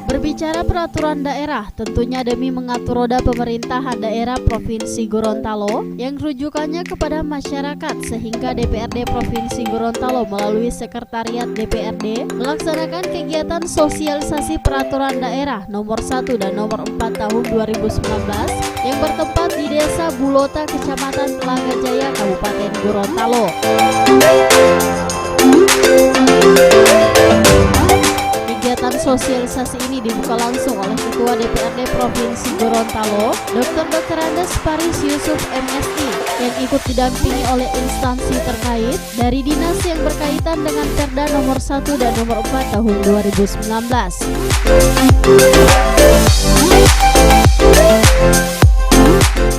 Berbicara peraturan daerah, tentunya demi mengatur roda pemerintahan daerah Provinsi Gorontalo yang rujukannya kepada masyarakat, sehingga DPRD Provinsi Gorontalo melalui Sekretariat DPRD melaksanakan kegiatan sosialisasi peraturan daerah nomor 1 dan nomor 4 tahun 2019 yang bertempat di Desa Bulota, Kecamatan Telaga Jaya, Kabupaten Gorontalo. Kegiatan sosialisasi ini dibuka langsung oleh Ketua DPRD Provinsi Gorontalo, Dr. Andes Paris Yusuf MSI, yang ikut didampingi oleh instansi terkait dari dinas yang berkaitan dengan Perda nomor 1 dan nomor 4 tahun 2019.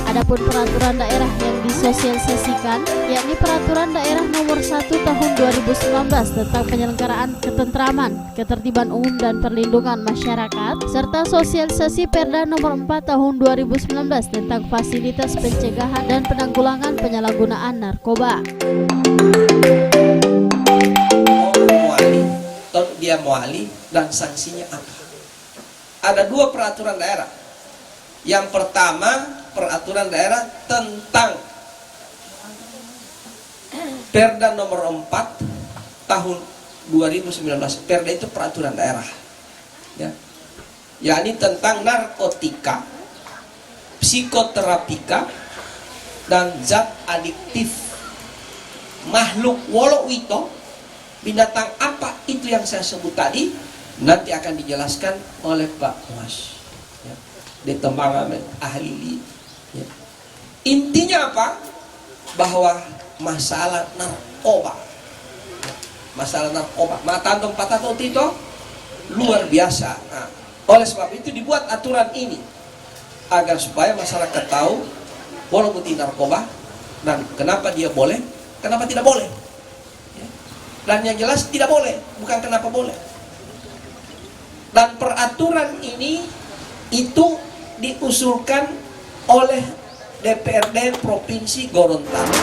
Adapun peraturan daerah yang disosialisasikan yakni Peraturan Daerah Nomor 1 Tahun 2019 tentang penyelenggaraan ketentraman, ketertiban umum dan perlindungan masyarakat, serta sosialisasi Perda Nomor 4 Tahun 2019 tentang fasilitas pencegahan dan penanggulangan penyalahgunaan narkoba. Dia muali dan sanksinya apa? Ada dua peraturan daerah. Yang pertama, peraturan daerah tentang Perda nomor 4 tahun 2019. Perda itu peraturan daerah, ya, yakni tentang narkotika, psikoterapika, dan zat adiktif. Makhluk wolowito, binatang apa itu yang saya sebut tadi, nanti akan dijelaskan oleh Pak Mas, ya, di tembangan ahli, ya. Intinya apa? Bahwa masalah narkoba, matandong patato itu luar biasa. Nah, oleh sebab itu dibuat aturan ini agar supaya masyarakat tahu boleh putih narkoba dan kenapa dia boleh, kenapa tidak boleh, ya. Dan yang jelas tidak boleh, bukan kenapa boleh. Dan peraturan ini itu diusulkan oleh DPRD Provinsi Gorontalo.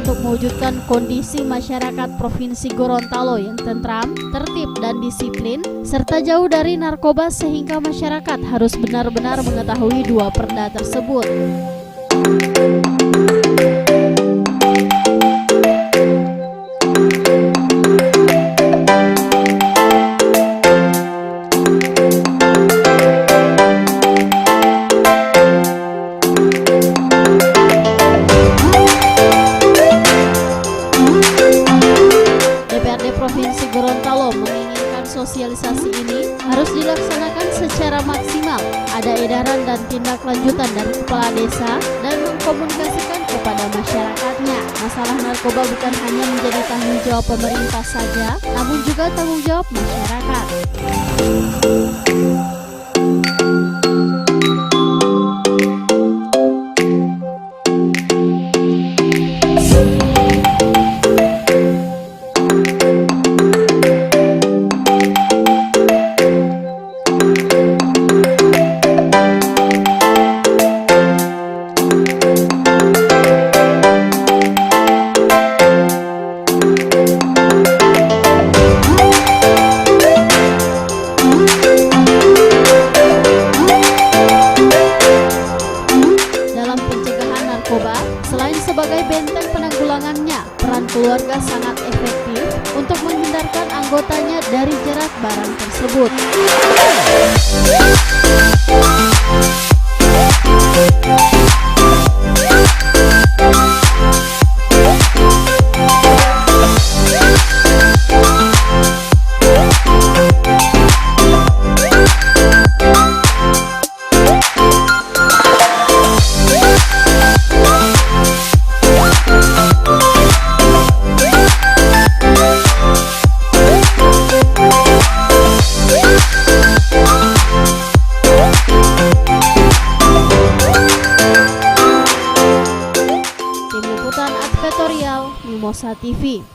Untuk mewujudkan kondisi masyarakat Provinsi Gorontalo yang tentram, tertib dan disiplin, serta jauh dari narkoba, sehingga masyarakat harus benar-benar mengetahui dua perda tersebut. Provinsi Gorontalo menginginkan sosialisasi ini harus dilaksanakan secara maksimal, ada edaran dan tindak lanjutan dari kepala desa dan mengkomunikasikan kepada masyarakatnya. Masalah narkoba bukan hanya menjadi tanggung jawab pemerintah saja, namun juga tanggung jawab masyarakat. Selain sebagai benteng penanggulangannya, peran keluarga sangat efektif untuk menghindarkan anggotanya dari jerat barang tersebut. advertorial Mimosa TV.